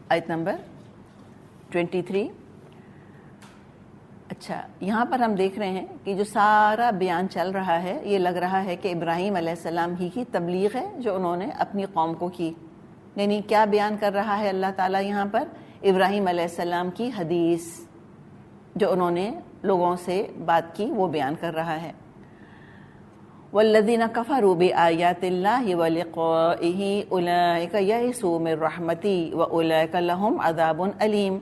آیت نمبر 23. اچھا، یہاں پر ہم دیکھ رہے ہیں کہ جو سارا بیان چل رہا ہے یہ لگ رہا ہے کہ ابراہیم علیہ السلام ہی کی تبلیغ ہے جو انہوں نے اپنی قوم کو کی. یعنی کیا بیان کر رہا ہے اللہ تعالیٰ یہاں پر؟ ابراہیم علیہ السلام کی حدیث جو انہوں نے لوگوں سے بات کی وہ بیان کر رہا ہے. والذین کفروا بآیات اللہ ولقائہ اولئک یئسوا من رحمتی واولئک لہم عذاب علیم.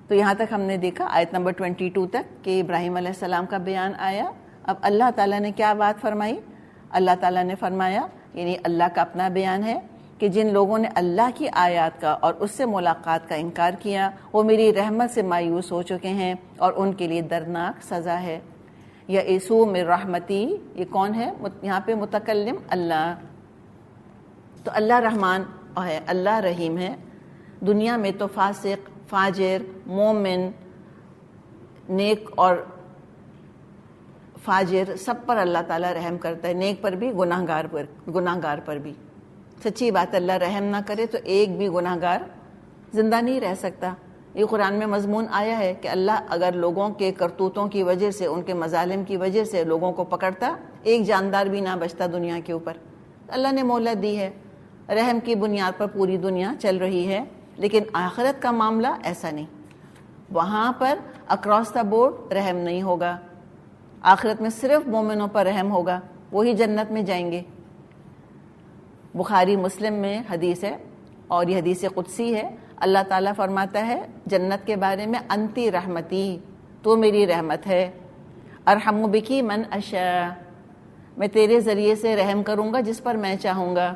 تو یہاں تک ہم نے دیکھا آیت نمبر 22 تک کہ ابراہیم علیہ السلام کا بیان آیا. اب اللہ تعالیٰ نے کیا بات فرمائی؟ اللہ تعالیٰ نے فرمایا، یعنی اللہ کا اپنا بیان ہے کہ جن لوگوں نے اللہ کی آیات کا اور اس سے ملاقات کا انکار کیا وہ میری رحمت سے مایوس ہو چکے ہیں اور ان کے لیے دردناک سزا ہے. یئسوا من رحمتی، یہ کون ہے یہاں پہ متکلم؟ اللہ. تو اللہ رحمان ہے، اللہ رحیم ہے. دنیا میں تو فاسق، فاجر، مومن، نیک اور فاجر سب پر اللہ تعالیٰ رحم کرتا ہے، نیک پر بھی گناہ گار پر بھی. سچی بات، اللہ رحم نہ کرے تو ایک بھی گناہ گار زندہ نہیں رہ سکتا. یہ قرآن میں مضمون آیا ہے کہ اللہ اگر لوگوں کے کرتوتوں کی وجہ سے، ان کے مظالم کی وجہ سے لوگوں کو پکڑتا، ایک جاندار بھی نہ بچتا دنیا کے اوپر. اللہ نے مہلت دی ہے، رحم کی بنیاد پر پوری دنیا چل رہی ہے. لیکن آخرت کا معاملہ ایسا نہیں، وہاں پر اکراس دا بورڈ رحم نہیں ہوگا. آخرت میں صرف مومنوں پر رحم ہوگا، وہی جنت میں جائیں گے. بخاری مسلم میں حدیث ہے اور یہ حدیث قدسی ہے. اللہ تعالیٰ فرماتا ہے جنت کے بارے میں، انتی رحمتی، تو میری رحمت ہے. ارحم بکی من اشاء، میں تیرے ذریعے سے رحم کروں گا جس پر میں چاہوں گا.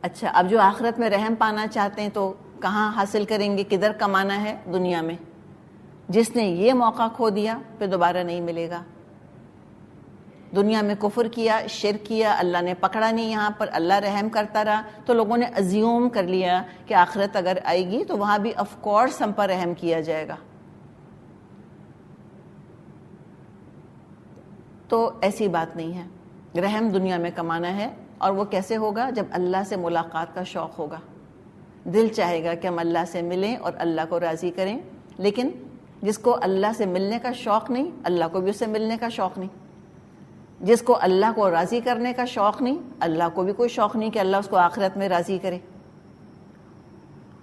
اچھا، اب جو آخرت میں رحم پانا چاہتے ہیں تو کہاں حاصل کریں گے؟ کدھر کمانا ہے؟ دنیا میں. جس نے یہ موقع کھو دیا پھر دوبارہ نہیں ملے گا. دنیا میں کفر کیا، شرک کیا، اللہ نے پکڑا نہیں، یہاں پر اللہ رحم کرتا رہا تو لوگوں نے ازیوم کر لیا کہ آخرت اگر آئے گی تو وہاں بھی آف کورس ہم پر رحم کیا جائے گا. تو ایسی بات نہیں ہے. رحم دنیا میں کمانا ہے، اور وہ کیسے ہوگا؟ جب اللہ سے ملاقات کا شوق ہوگا. دل چاہے گا کہ ہم اللہ سے ملیں اور اللہ کو راضی کریں. لیکن جس کو اللہ سے ملنے کا شوق نہیں، اللہ کو بھی اس سے ملنے کا شوق نہیں. جس کو اللہ کو راضی کرنے کا شوق نہیں، اللہ کو بھی کوئی شوق نہیں کہ اللہ اس کو آخرت میں راضی کرے.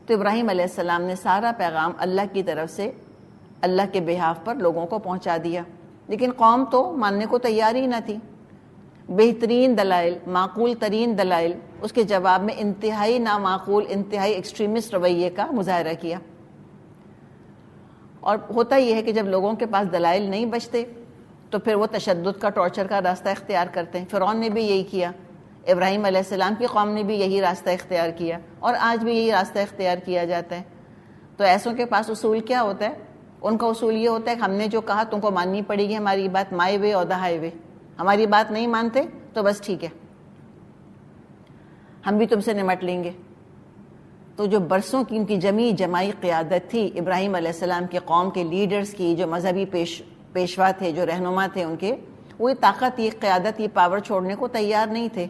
تو ابراہیم علیہ السلام نے سارا پیغام اللہ کی طرف سے اللہ کے بہاف پر لوگوں کو پہنچا دیا. لیکن قوم تو ماننے کو تیار ہی نہ تھی. بہترین دلائل، معقول ترین دلائل، اس کے جواب میں انتہائی نامعقول، انتہائی ایکسٹریمسٹ رویے کا مظاہرہ کیا. اور ہوتا یہ ہے کہ جب لوگوں کے پاس دلائل نہیں بچتے تو پھر وہ تشدد کا، ٹارچر کا راستہ اختیار کرتے ہیں. فرعون نے بھی یہی کیا، ابراہیم علیہ السلام کی قوم نے بھی یہی راستہ اختیار کیا، اور آج بھی یہی راستہ اختیار کیا جاتا ہے. تو ایسوں کے پاس اصول کیا ہوتا ہے؟ ان کا اصول یہ ہوتا ہے کہ ہم نے جو کہا تم کو ماننی پڑے گی ہماری بات، مائی وے اور دا ہائی وے. ہماری بات نہیں مانتے تو بس ٹھیک ہے، ہم بھی تم سے نمٹ لیں گے. تو جو برسوں کی ان کی جماعی قیادت تھی ابراہیم علیہ السلام کی قوم کے لیڈرز کی، جو مذہبی پیشوا تھے، جو رہنما تھے ان کے، وہ یہ طاقت، یہ قیادت، یہ پاور چھوڑنے کو تیار نہیں تھے.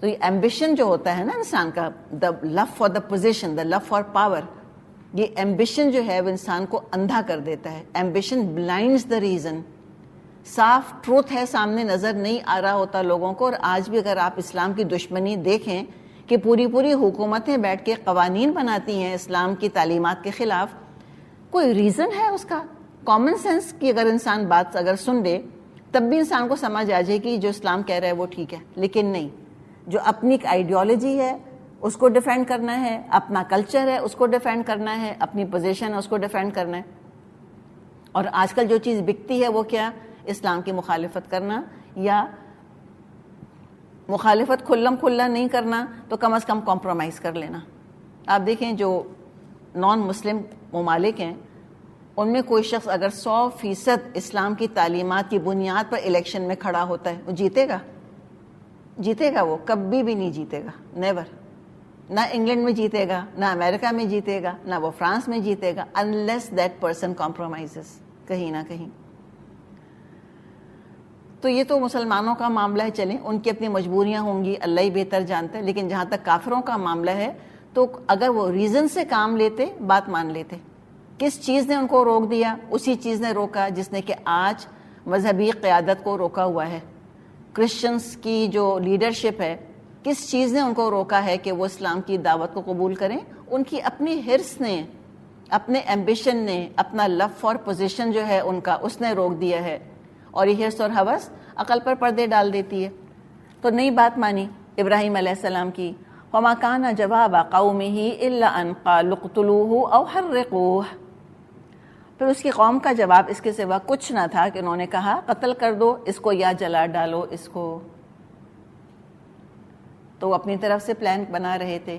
تو یہ ایمبیشن جو ہوتا ہے نا انسان کا، the love for the position, the love for power, یہ ایمبیشن جو ہے وہ انسان کو اندھا کر دیتا ہے. Ambition blinds the reason. صاف ٹروتھ ہے سامنے، نظر نہیں آ رہا ہوتا لوگوں کو. اور آج بھی اگر آپ اسلام کی دشمنی دیکھیں کہ پوری حکومتیں بیٹھ کے قوانین بناتی ہیں اسلام کی تعلیمات کے خلاف، کوئی ریزن ہے اس کا؟ کامن سینس کی اگر انسان بات اگر سن لے تب بھی انسان کو سمجھ آ جائے کہ جو اسلام کہہ رہا ہے وہ ٹھیک ہے. لیکن نہیں، جو اپنی ایک آئیڈیالوجی ہے اس کو ڈیفینڈ کرنا ہے، اپنا کلچر ہے اس کو ڈیفینڈ کرنا ہے، اپنی پوزیشن ہے اس کو ڈیفینڈ کرنا ہے. اور آج کل جو چیز بکتی ہے وہ کیا؟ اسلام کی مخالفت کرنا، یا مخالفت کھلم کھلا نہیں کرنا تو کم از کم کمپرومائز کر لینا. آپ دیکھیں جو نان مسلم ممالک ہیں ان میں کوئی شخص اگر 100% اسلام کی تعلیمات کی بنیاد پر الیکشن میں کھڑا ہوتا ہے، وہ جیتے گا؟ وہ کبھی بھی نہیں جیتے گا، نیور. نہ انگلینڈ میں جیتے گا، نہ امریکہ میں جیتے گا، نہ وہ فرانس میں جیتے گا، unless that person compromises کہیں نہ کہیں. تو یہ تو مسلمانوں کا معاملہ ہے، چلیں ان کی اپنی مجبوریاں ہوں گی، اللہ ہی بہتر جانتا ہے، لیکن جہاں تک کافروں کا معاملہ ہے تو اگر وہ ریزن سے کام لیتے بات مان لیتے. کس چیز نے ان کو روک دیا؟ اسی چیز نے روکا جس نے کہ آج مذہبی قیادت کو روکا ہوا ہے. کرسچنس کی جو لیڈرشپ ہے، کس چیز نے ان کو روکا ہے کہ وہ اسلام کی دعوت کو قبول کریں؟ ان کی اپنی حرص نے، اپنے ایمبیشن نے، اپنا لو فار پوزیشن جو ہے ان کا، اس نے روک دیا ہے. اور یہ حرص اور ہوس عقل پر پردے ڈال دیتی ہے. تو نئی بات مانی ابراہیم علیہ السلام کی. وَمَا كَانَ جَوَابَ قَوْمِهِ إِلَّا أَنْ قَالُوا اقْتُلُوهُ أَوْ حَرِّقُوهُ. پھر اس کی قوم کا جواب اس کے سوا کچھ نہ تھا کہ انہوں نے کہا قتل کر دو اس کو یا جلا ڈالو اس کو. تو وہ اپنی طرف سے پلان بنا رہے تھے.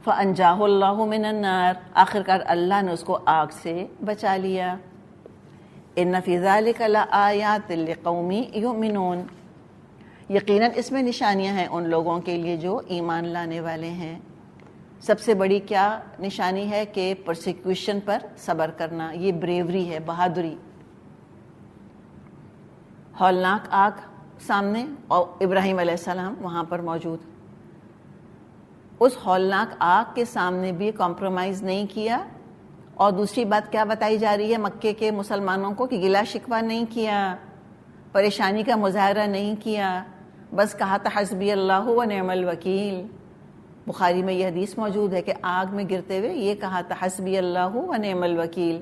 فَأَنْجَاهُ اللَّهُ مِنَ النَّارِ. آخرکار اللہ نے اس کو آگ سے بچا لیا. إِنَّ فِي ذَلِكَ لَآيَاتٍ لِقَوْمٍ يُؤْمِنُونَ. یقیناً اس میں نشانیاں ہیں ان لوگوں کے لیے جو ایمان لانے والے ہیں. سب سے بڑی کیا نشانی ہے کہ پرسیکیوشن پر صبر کرنا. یہ بریوری ہے، بہادری. ہولناک آگ سامنے اور ابراہیم علیہ السلام وہاں پر موجود. اس ہولناک آگ کے سامنے بھی کمپرومائز نہیں کیا. اور دوسری بات کیا بتائی جا رہی ہے مکے کے مسلمانوں کو کہ گلہ شکوہ نہیں کیا، پریشانی کا مظاہرہ نہیں کیا، بس کہا تھا حسبی اللہ و نعم الوکیل. بخاری میں یہ حدیث موجود ہے کہ آگ میں گرتے ہوئے یہ کہا تھا حسبی اللہ و نعم الوکیل.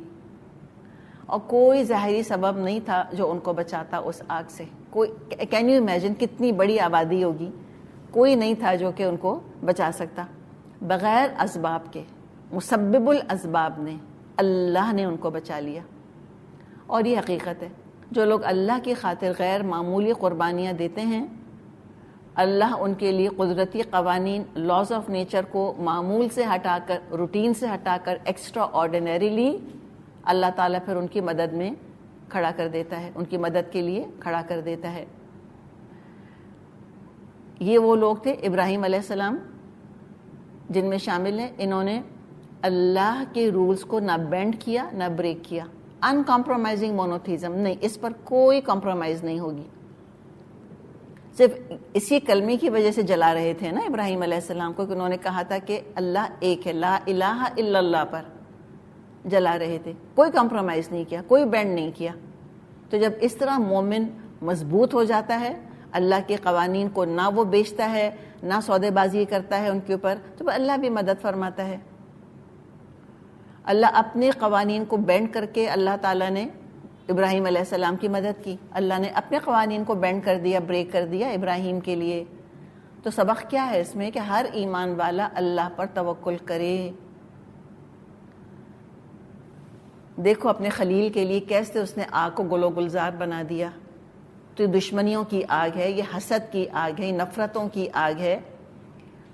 اور کوئی ظاہری سبب نہیں تھا جو ان کو بچاتا اس آگ سے. کوئی کین یو امیجن کتنی بڑی آبادی ہوگی، کوئی نہیں تھا جو کہ ان کو بچا سکتا. بغیر اسباب کے، مسبب الاسباب نے، اللہ نے ان کو بچا لیا. اور یہ حقیقت ہے، جو لوگ اللہ کی خاطر غیر معمولی قربانیاں دیتے ہیں، اللہ ان کے لیے قدرتی قوانین، لاز آف نیچر کو معمول سے ہٹا کر، روٹین سے ہٹا کر ایکسٹرا آرڈینریلی اللہ تعالیٰ پھر ان کی مدد میں کھڑا کر دیتا ہے، ان کی مدد کے لیے کھڑا کر دیتا ہے. یہ وہ لوگ تھے ابراہیم علیہ السلام جن میں شامل ہیں. انہوں نے اللہ کے رولز کو نہ بینڈ کیا نہ بریک کیا. ان کمپرومائزنگ مونوتھیزم نہیں، اس پر کوئی کمپرومائز نہیں ہوگی. صرف اسی کلمے کی وجہ سے جلا رہے تھے نا ابراہیم علیہ السلام کو، کہ انہوں نے کہا تھا کہ اللہ ایک ہے، لا الہ الا اللہ پر جلا رہے تھے. کوئی کمپرومائز نہیں کیا، کوئی بینڈ نہیں کیا. تو جب اس طرح مومن مضبوط ہو جاتا ہے، اللہ کے قوانین کو نہ وہ بیچتا ہے نہ سودے بازی کرتا ہے ان کے اوپر، تو اللہ بھی مدد فرماتا ہے. اللہ اپنے قوانین کو بینڈ کر کے اللہ تعالیٰ نے ابراہیم علیہ السلام کی مدد کی. اللہ نے اپنے قوانین کو بینڈ کر دیا، بریک کر دیا ابراہیم کے لیے. تو سبق کیا ہے اس میں؟ کہ ہر ایمان والا اللہ پر توکل کرے. دیکھو اپنے خلیل کے لیے کیسے اس نے آگ کو گل و گلزار بنا دیا. تو یہ دشمنیوں کی آگ ہے، یہ حسد کی آگ ہے، یہ نفرتوں کی آگ ہے.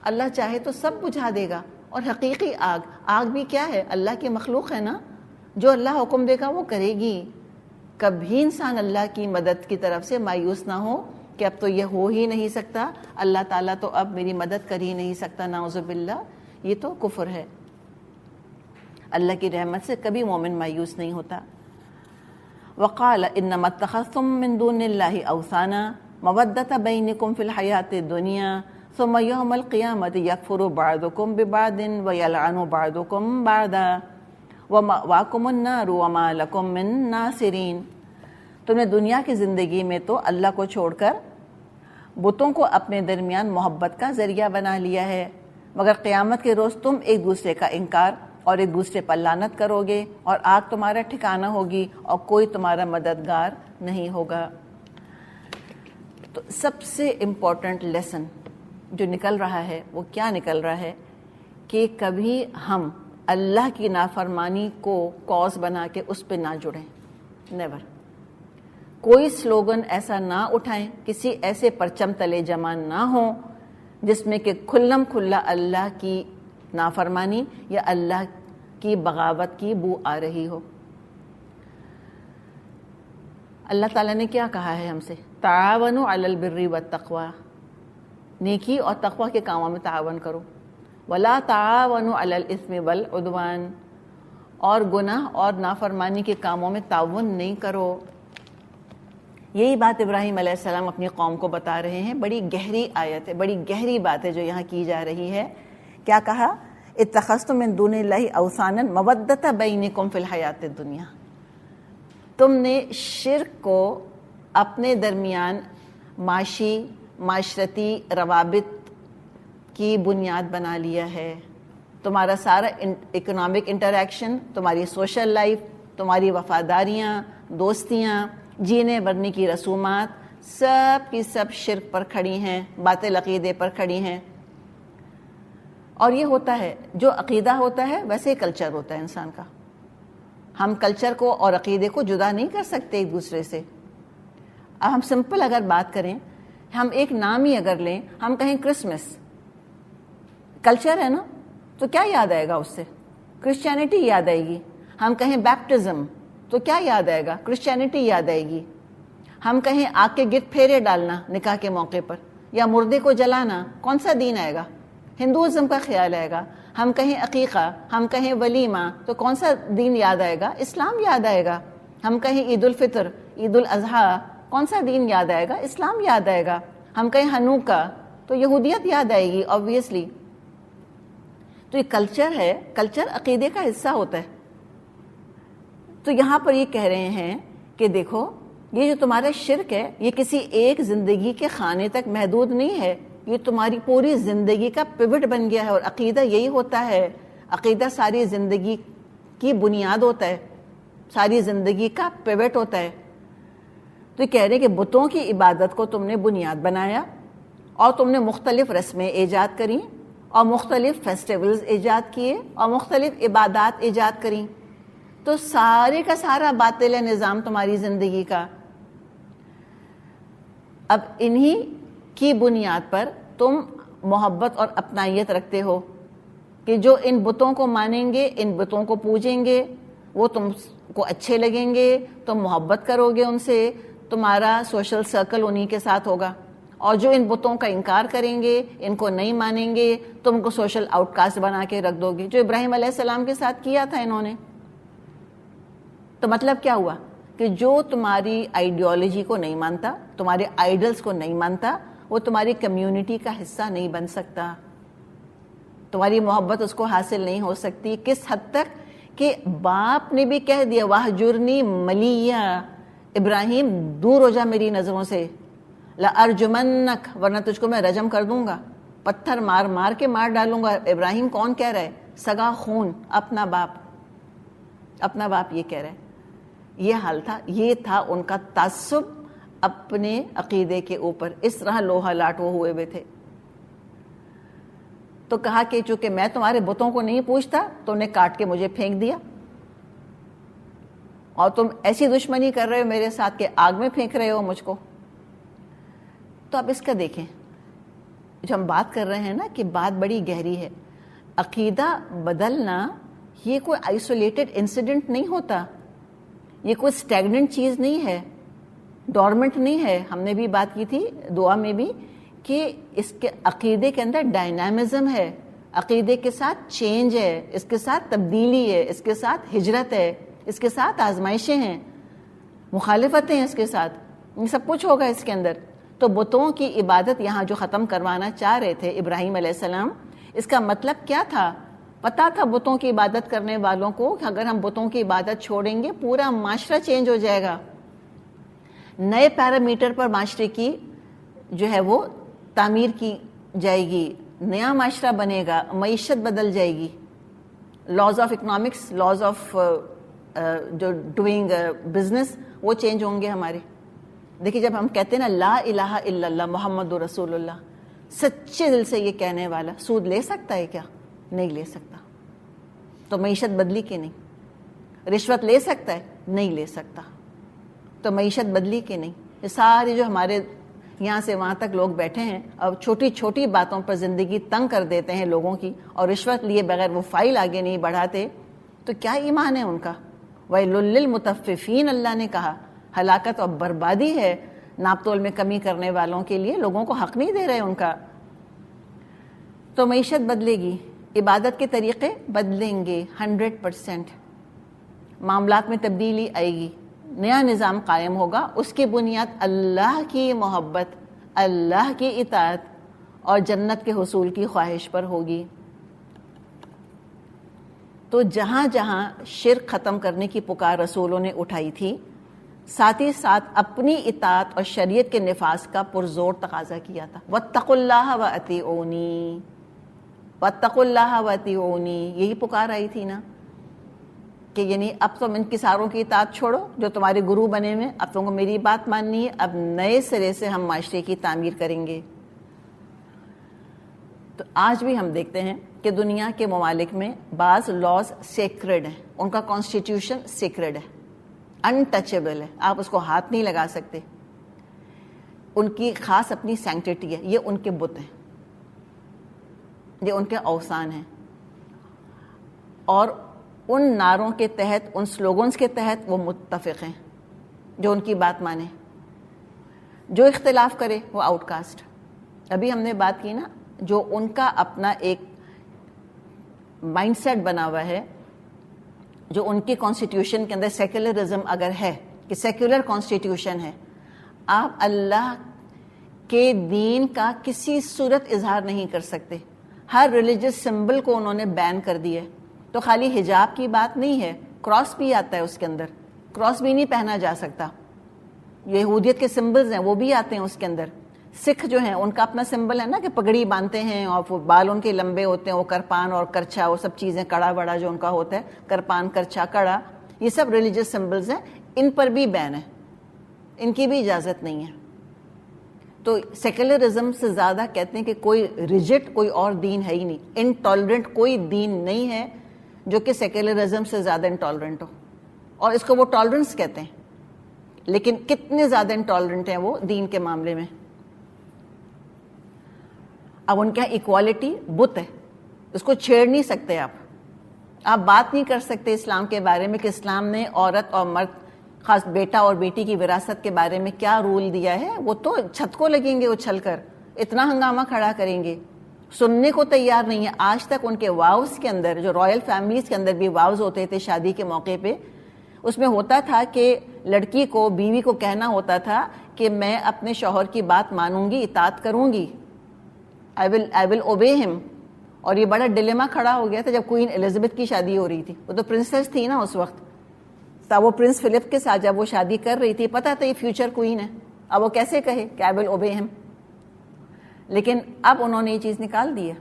اللہ چاہے تو سب بجھا دے گا. اور حقیقی آگ بھی کیا ہے؟ اللہ کی مخلوق ہے نا. جو اللہ حکم دے گا وہ کرے گی. کبھی انسان اللہ کی مدد کی طرف سے مایوس نہ ہو کہ اب تو یہ ہو ہی نہیں سکتا، اللہ تعالیٰ تو اب میری مدد کر ہی نہیں سکتا. نعوذ باللہ، یہ تو کفر ہے. اللہ کی رحمت سے کبھی مومن مایوس نہیں ہوتا. وقال انما اتخذتم من دون الله اوثانا مودة بينكم في الحياة الدنيا ثم يوم القيامة يكفر بعضكم ببعض ويلعن بعضكم بعضا ومأواكم النار وما لكم من ناصرين. تم نے دنیا کی زندگی میں تو اللہ کو چھوڑ کر بتوں کو اپنے درمیان محبت کا ذریعہ بنا لیا ہے، مگر قیامت کے روز تم ایک دوسرے کا انکار اور ایک دوسرے پر لعنت کرو گے، اور آگ تمہارا ٹھکانہ ہوگی اور کوئی تمہارا مددگار نہیں ہوگا. تو سب سے امپورٹنٹ لیسن جو نکل رہا ہے وہ کیا نکل رہا ہے؟ کہ کبھی ہم اللہ کی نافرمانی کو کاز بنا کے اس پہ نہ جڑیں. نیور. کوئی سلوگن ایسا نہ اٹھائیں، کسی ایسے پرچم تلے جمع نہ ہوں جس میں کہ کھلم کھلا اللہ کی نافرمانی یا اللہ کی بغاوت کی بو آ رہی ہو. اللہ تعالیٰ نے کیا کہا ہے ہم سے؟ تعاونوا علی البر والتقوی، نیکی اور تقوی کے کاموں میں تعاون کرو. ولا تعاونوا علی الاثم والعدوان، اور گناہ اور نافرمانی کے کاموں میں تعاون نہیں کرو. یہی بات ابراہیم علیہ السلام اپنی قوم کو بتا رہے ہیں. بڑی گہری آیت ہے, بڑی گہری بات ہے جو یہاں کی جا رہی ہے. کیا کہا؟ اتخذتم من دون اللہ اوثانا مودۃ بینکم فی الحیات الدنیا. تم نے شرک کو اپنے درمیان معاشرتی روابط کی بنیاد بنا لیا ہے. تمہارا سارا اکنامک انٹریکشن، تمہاری سوشل لائف، تمہاری وفاداریاں، دوستیاں، جینے مرنے کی رسومات، سب کی سب شرک پر کھڑی ہیں، باطل عقیدے پر کھڑی ہیں. اور یہ ہوتا ہے، جو عقیدہ ہوتا ہے ویسے ہی کلچر ہوتا ہے انسان کا. ہم کلچر کو اور عقیدے کو جدا نہیں کر سکتے ایک دوسرے سے. اب ہم سمپل اگر بات کریں، ہم ایک نام ہی اگر لیں، ہم کہیں کرسمس، کلچر ہے نا، تو کیا یاد آئے گا اس سے؟ کرسچینٹی یاد آئے گی. ہم کہیں بیپٹزم تو کیا یاد آئے گا؟ کرسچینٹی یاد آئے گی. ہم کہیں آگ کے گرد پھیرے ڈالنا نکاح کے موقع پر، یا مردے کو جلانا، کون سا دین آئے گا؟ ہندوازم کا خیال آئے گا. ہم کہیں عقیقہ، ہم کہیں ولیمہ، تو کون سا دین یاد آئے گا؟ اسلام یاد آئے گا. ہم کہیں عید الفطر، عید الاضحیٰ، کون سا دین یاد آئے گا؟ اسلام یاد آئے گا. ہم کہیں حنوکہ تو یہودیت یاد آئے گی آبویسلی. تو یہ کلچر ہے، کلچر عقیدے کا حصہ ہوتا ہے. تو یہاں پر یہ کہہ رہے ہیں کہ دیکھو، یہ جو تمہارا شرک ہے، یہ کسی ایک زندگی کے خانے تک محدود نہیں ہے، یہ تمہاری پوری زندگی کا پیوٹ بن گیا ہے. اور عقیدہ یہی ہوتا ہے، عقیدہ ساری زندگی کی بنیاد ہوتا ہے، ساری زندگی کا پیوٹ ہوتا ہے. تو یہ کہہ رہے ہیں کہ بتوں کی عبادت کو تم نے بنیاد بنایا، اور تم نے مختلف رسمیں ایجاد کریں، اور مختلف فیسٹیولز ایجاد کیے، اور مختلف عبادات ایجاد کریں. تو سارے کا سارا باطل ہے نظام تمہاری زندگی کا. اب انہی کی بنیاد پر تم محبت اور اپنائیت رکھتے ہو کہ جو ان بتوں کو مانیں گے، ان بتوں کو پوجیں گے، وہ تم کو اچھے لگیں گے، تم محبت کرو گے ان سے، تمہارا سوشل سرکل انہی کے ساتھ ہوگا. اور جو ان بتوں کا انکار کریں گے، ان کو نہیں مانیں گے، تم کو سوشل آؤٹ کاسٹ بنا کے رکھ دو گے، جو ابراہیم علیہ السلام کے ساتھ کیا تھا انہوں نے. تو مطلب کیا ہوا کہ جو تمہاری آئیڈیالوجی کو نہیں مانتا، تمہارے آئیڈلز کو نہیں مانتا، وہ تمہاری کمیونٹی کا حصہ نہیں بن سکتا، تمہاری محبت اس کو حاصل نہیں ہو سکتی. کس حد تک کہ باپ نے بھی کہہ دیا وَاہْجُرْنِی مَلِیًّا، ابراہیم دور ہو جا میری نظروں سے، لَأَرْجُمَنَّکَ، ورنہ تجھ کو میں رجم کر دوں گا، پتھر مار مار کے مار ڈالوں گا. ابراہیم کون کہہ رہا ہے؟ سگا خون، اپنا باپ یہ کہہ رہا ہے. یہ حال تھا، یہ تھا ان کا تعصب اپنے عقیدے کے اوپر. اس طرح لوہا لاٹ وہ ہوئے تھے. تو کہا کہ چونکہ میں تمہارے بتوں کو نہیں پوچھتا، تم نے کاٹ کے مجھے پھینک دیا، اور تم ایسی دشمنی کر رہے ہو میرے ساتھ کہ آگ میں پھینک رہے ہو مجھ کو. تو اب اس کا دیکھیں، جو ہم بات کر رہے ہیں نا کہ بات بڑی گہری ہے. عقیدہ بدلنا یہ کوئی آئسولیٹڈ انسیڈنٹ نہیں ہوتا، یہ کوئی اسٹیگننٹ چیز نہیں ہے، ڈورمنٹ نہیں ہے. ہم نے بھی بات کی تھی دعا میں بھی کہ اس کے عقیدے کے اندر ڈائنامزم ہے، عقیدے کے ساتھ چینج ہے، اس کے ساتھ تبدیلی ہے، اس کے ساتھ ہجرت ہے، اس کے ساتھ آزمائشیں ہیں، مخالفتیں ہیں، اس کے ساتھ یہ سب کچھ ہوگا اس کے اندر. تو بتوں کی عبادت یہاں جو ختم کروانا چاہ رہے تھے ابراہیم علیہ السلام، اس کا مطلب کیا تھا؟ پتا تھا بتوں کی عبادت کرنے والوں کو کہ اگر ہم بتوں کی عبادت چھوڑیں گے پورا معاشرہ چینج ہو جائے گا، نئے پیرامیٹر پر معاشرے کی جو ہے وہ تعمیر کی جائے گی، نیا معاشرہ بنے گا، معیشت بدل جائے گی، laws of economics, laws of جو ڈوئنگ بزنس، وہ چینج ہوں گے ہمارے. دیکھیے جب ہم کہتے ہیں نا لا الہ الا اللہ محمد رسول اللہ، سچے دل سے یہ کہنے والا سود لے سکتا ہے کیا؟ نہیں لے سکتا. تو معیشت بدلی کہ نہیں؟ رشوت لے سکتا ہے؟ نہیں لے سکتا. تو معیشت بدلی کہ نہیں؟ یہ سارے جو ہمارے یہاں سے وہاں تک لوگ بیٹھے ہیں، اب چھوٹی چھوٹی باتوں پر زندگی تنگ کر دیتے ہیں لوگوں کی، اور رشوت لیے بغیر وہ فائل آگے نہیں بڑھاتے، تو کیا ایمان ہے ان کا؟ وَيْلٌ لِّلْمُطَفِّفِينَ، اللہ نے کہا ہلاکت اور بربادی ہے ناپ تول میں کمی کرنے والوں کے لیے. لوگوں کو حق نہیں دے رہے ان کا. تو معیشت بدلے گی، عبادت کے طریقے بدلیں گے 100%، معاملات میں تبدیلی آئے گی. نیا نظام قائم ہوگا، اس کی بنیاد اللہ کی محبت، اللہ کی اطاعت اور جنت کے حصول کی خواہش پر ہوگی۔ تو جہاں جہاں شرک ختم کرنے کی پکار رسولوں نے اٹھائی تھی، ساتھ ہی ساتھ اپنی اطاعت اور شریعت کے نفاذ کا پرزور تقاضا کیا تھا۔ واتقوا اللہ واطیعونی، واتقوا اللہ واطیعونی، یہی پکار آئی تھی نا، کہ یعنی اب تم ان کساروں کی اطاعت چھوڑو جو تمہارے گرو بنے ہوئے، اب تم کو میری بات ماننی ہے، اب نئے سرے سے ہم معاشرے کی تعمیر کریں گے۔ تو آج بھی ہم دیکھتے ہیں کہ دنیا کے ممالک میں بعض لاز سیکرڈ ہیں، ان کا کانسٹیٹیوشن سیکرڈ ہے، انٹچیبل ہے، آپ اس کو ہاتھ نہیں لگا سکتے، ان کی خاص اپنی سینکٹیٹی ہے، یہ ان کے بت ہیں، یہ ان کے اوثان ہیں، اور ان نعروں کے تحت، ان سلوگنز کے تحت وہ متفق ہیں، جو ان کی بات مانے، جو اختلاف کرے وہ آؤٹ کاسٹ۔ ابھی ہم نے بات کی نا، جو ان کا اپنا ایک مائنڈ سیٹ بنا ہوا ہے، جو ان کی کانسٹیٹیوشن کے اندر سیکولرزم اگر ہے کہ سیکولر کانسٹیٹیوشن ہے، آپ اللہ کے دین کا کسی صورت اظہار نہیں کر سکتے، ہر ریلیجس سمبل کو انہوں نے بین کر دیا ہے۔ تو خالی حجاب کی بات نہیں ہے، کراس بھی آتا ہے اس کے اندر، کراس بھی نہیں پہنا جا سکتا، یہودیت کے سمبلز ہیں وہ بھی آتے ہیں اس کے اندر۔ سکھ جو ہیں ان کا اپنا سمبل ہے نا کہ پگڑی باندھتے ہیں اور وہ بال ان کے لمبے ہوتے ہیں، وہ کرپان اور کرچھا، وہ سب چیزیں، کڑا بڑا جو ان کا ہوتا ہے، کرپان کرچھا کڑا، یہ سب ریلیجس سمبلز ہیں، ان پر بھی بین ہے، ان کی بھی اجازت نہیں ہے۔ تو سیکولرزم سے زیادہ کہتے ہیں کہ کوئی ریجٹ کوئی اور دین ہے ہی نہیں، انٹالرنٹ کوئی دین نہیں ہے جو کہ سیکولرزم سے زیادہ انٹالرنٹ ہو، اور اس کو وہ ٹالرنس کہتے ہیں، لیکن کتنے زیادہ انٹالرنٹ ہیں وہ دین کے معاملے میں۔ اب ان کے یہاں ایکوالٹی بت ہے، اس کو چھیڑ نہیں سکتے آپ بات نہیں کر سکتے اسلام کے بارے میں کہ اسلام نے عورت اور مرد، خاص بیٹا اور بیٹی کی وراثت کے بارے میں کیا رول دیا ہے، وہ تو چھت کو لگیں گے اچھل کر، اتنا ہنگامہ کھڑا کریں گے، سننے کو تیار نہیں ہے۔ آج تک ان کے واؤز کے اندر، جو رائل فیملیز کے اندر بھی واؤز ہوتے تھے شادی کے موقع پہ، اس میں ہوتا تھا کہ لڑکی کو، بیوی کو کہنا ہوتا تھا کہ میں اپنے شوہر کی بات مانوں گی، اطاعت کروں گی، I will obey him۔ اور یہ بڑا ڈیلیما کھڑا ہو گیا تھا جب کوئین الزبتھ کی شادی ہو رہی تھی، وہ تو پرنسس تھی نا اس وقت، تب وہ پرنس فلپ کے ساتھ جب وہ شادی کر رہی تھی، پتہ تھا یہ فیوچر کوئین ہے، اب وہ کیسے کہے کہ I will obey him۔ لیکن اب انہوں نے یہ چیز نکال دی ہے،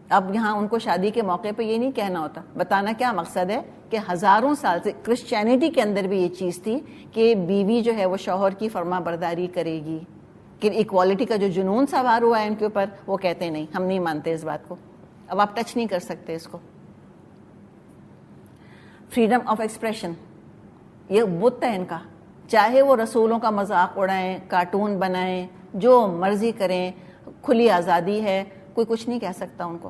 اب یہاں ان کو شادی کے موقع پہ یہ نہیں کہنا ہوتا۔ بتانا کیا مقصد ہے کہ ہزاروں سال سے کرسچینٹی کے اندر بھی یہ چیز تھی کہ بیوی جو ہے وہ شوہر کی فرما برداری کرے گی، کہ ایکوالٹی کا جو جنون سوار ہوا ہے ان کے اوپر، وہ کہتے ہیں نہیں، ہم نہیں مانتے اس بات کو، اب آپ ٹچ نہیں کر سکتے اس کو۔ فریڈم آف ایکسپریشن، یہ بت ہے ان کا، چاہے وہ رسولوں کا مذاق اڑائیں، کارٹون بنائیں، جو مرضی کریں، کھلی آزادی ہے، کوئی کچھ نہیں کہہ سکتا ان کو،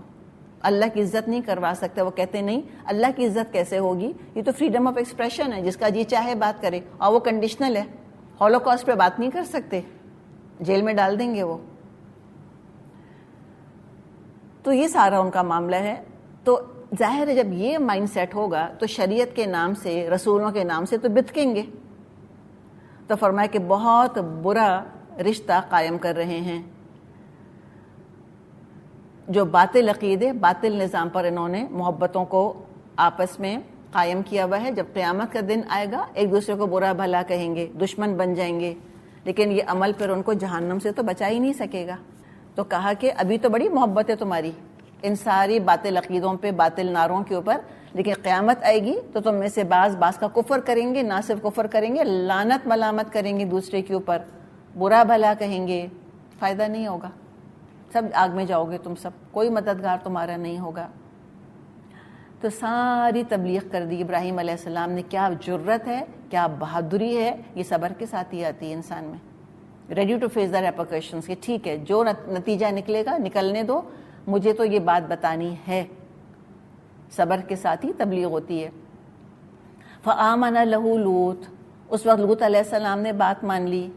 اللہ کی عزت نہیں کروا سکتا۔ وہ کہتے نہیں اللہ کی عزت کیسے ہوگی، یہ تو فریڈم آف ایکسپریشن ہے، جس کا جی چاہے بات کرے، اور وہ کنڈیشنل ہے، ہولوکاسٹ پہ بات نہیں کر سکتے، جیل میں ڈال دیں گے وہ۔ تو یہ سارا ان کا معاملہ ہے۔ تو ظاہر ہے جب یہ مائنڈ سیٹ ہوگا تو شریعت کے نام سے، رسولوں کے نام سے تو بتکیں گے۔ تو فرمایا کہ بہت برا رشتہ قائم کر رہے ہیں، جو باطل عقیدے، باطل نظام پر انہوں نے محبتوں کو آپس میں قائم کیا ہوا ہے۔ جب قیامت کا دن آئے گا ایک دوسرے کو برا بھلا کہیں گے، دشمن بن جائیں گے، لیکن یہ عمل پھر ان کو جہنم سے تو بچا ہی نہیں سکے گا۔ تو کہا کہ ابھی تو بڑی محبت ہے تمہاری ان ساری باطل عقیدوں پہ، باطل نعروں کے اوپر، لیکن قیامت آئے گی تو تم میں سے بعض کا کفر کریں گے، نہ صرف کفر کریں گے، لعنت ملامت کریں گے دوسرے کے اوپر، برا بھلا کہیں گے، فائدہ نہیں ہوگا، سب آگ میں جاؤ گے تم سب، کوئی مددگار تمہارا نہیں ہوگا۔ تو ساری تبلیغ کر دی ابراہیم علیہ السلام نے۔ کیا جرت ہے، کیا بہادری ہے، یہ صبر کے ساتھ ہی آتی ہے انسان میں، ready to face the repercussions, کہ ٹھیک ہے جو نتیجہ نکلے گا نکلنے دو، مجھے تو یہ بات بتانی ہے۔ صبر کے ساتھ ہی تبلیغ ہوتی ہے۔ فآمن لہ لوط، اس وقت لوط علیہ السلام نے بات مان لی،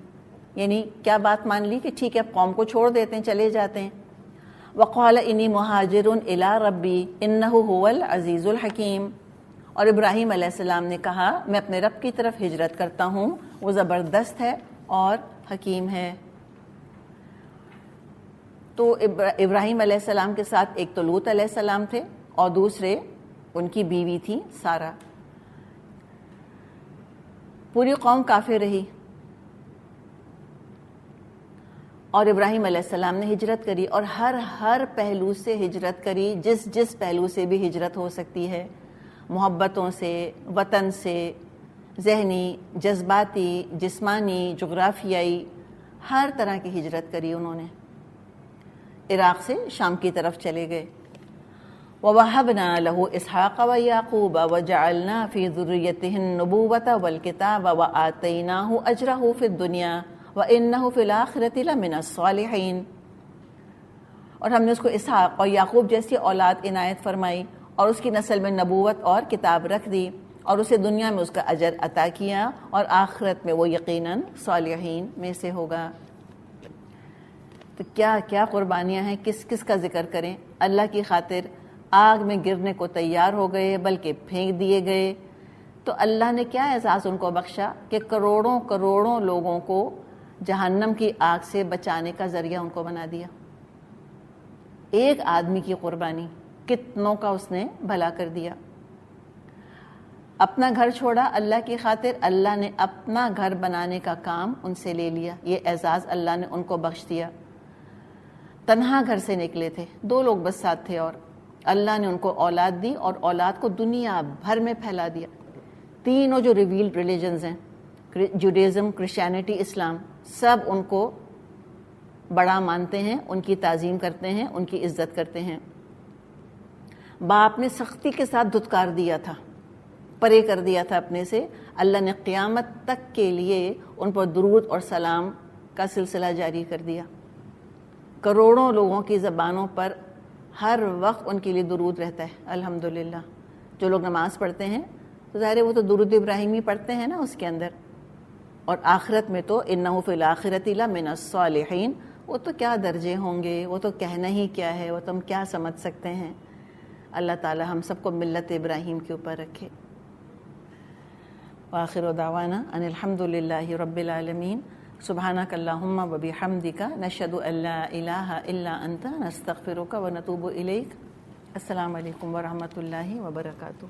یعنی کیا بات مان لی کہ ٹھیک ہے قوم کو چھوڑ دیتے ہیں، چلے جاتے ہیں۔ وقال انی مہاجر الی ربی انہ هو العزیز الحکیم، اور ابراہیم علیہ السلام نے کہا میں اپنے رب کی طرف ہجرت کرتا ہوں، وہ زبردست ہے اور حکیم ہے۔ تو ابراہیم علیہ السلام کے ساتھ ایک تو لوط علیہ السلام تھے اور دوسرے ان کی بیوی تھی سارہ۔ پوری قوم کافر رہی اور ابراہیم علیہ السلام نے ہجرت کری، اور ہر پہلو سے ہجرت کری، جس پہلو سے بھی ہجرت ہو سکتی ہے، محبتوں سے، وطن سے، ذہنی، جذباتی، جسمانی، جغرافیائی، ہر طرح کی ہجرت کری انہوں نے۔ عراق سے شام کی طرف چلے گئے۔ وَوَهَبْنَا لَهُ إِسْحَاقَ وَيَعْقُوبَ وَجَعَلْنَا فِي ذُرِّيَّتِهِ النُّبُوَّةَ وَالْكِتَابَ وَآتَيْنَاهُ أَجْرَهُ فِي الدُّنْيَا وَإِنَّهُ فِي الْآخِرَةِ لَمِنَ الصَّالِحِينَ۔ اور ہم نے اس کو اسحاق اور یعقوب جیسی اولاد عنایت فرمائی اور اس کی نسل میں نبوت اور کتاب رکھ دی، اور اسے دنیا میں اس کا اجر عطا کیا، اور آخرت میں وہ یقیناً صالحین میں سے ہوگا۔ تو کیا قربانیاں ہیں، کس کا ذکر کریں۔ اللہ کی خاطر آگ میں گرنے کو تیار ہو گئے، بلکہ پھینک دیے گئے۔ تو اللہ نے کیا اعزاز ان کو بخشا کہ کروڑوں لوگوں کو جہنم کی آگ سے بچانے کا ذریعہ ان کو بنا دیا۔ ایک آدمی کی قربانی کتنوں کا اس نے بھلا کر دیا۔ اپنا گھر چھوڑا اللہ کی خاطر، اللہ نے اپنا گھر بنانے کا کام ان سے لے لیا۔ یہ اعزاز اللہ نے ان کو بخش دیا۔ تنہا گھر سے نکلے تھے، 2 لوگ بس ساتھ تھے، اور اللہ نے ان کو اولاد دی اور اولاد کو دنیا بھر میں پھیلا دیا۔ تینوں جو ریویلڈ ریلیجنز ہیں، جوڈیزم، کرسچینٹی، اسلام، سب ان کو بڑا مانتے ہیں، ان کی تعظیم کرتے ہیں، ان کی عزت کرتے ہیں۔ باپ نے سختی کے ساتھ دھتکار دیا تھا، پرے کر دیا تھا اپنے سے۔ اللہ نے قیامت تک کے لیے ان پر درود اور سلام کا سلسلہ جاری کر دیا۔ کروڑوں لوگوں کی زبانوں پر ہر وقت ان کے لیے درود رہتا ہے، الحمدللہ۔ جو لوگ نماز پڑھتے ہیں تو ظاہر ہے وہ تو درود ابراہیمی پڑھتے ہیں نا اس کے اندر۔ اور آخرت میں تو انہ فی الآخرۃ لمن الصالحین، وہ تو کیا درجے ہوں گے، وہ تو کہنا ہی کیا ہے، وہ تم کیا سمجھ سکتے ہیں۔ اللہ تعالی ہم سب کو ملت ابراہیم کے اوپر رکھے۔ وآخر دعوانا ان الحمد للہ رب العالمین۔ سبحانک اللہم وبحمدک، نشہد ان لا الہ الا انت، نستغفرک ونتوب الیک۔ السلام علیکم ورحمۃ اللہ وبرکاتہ۔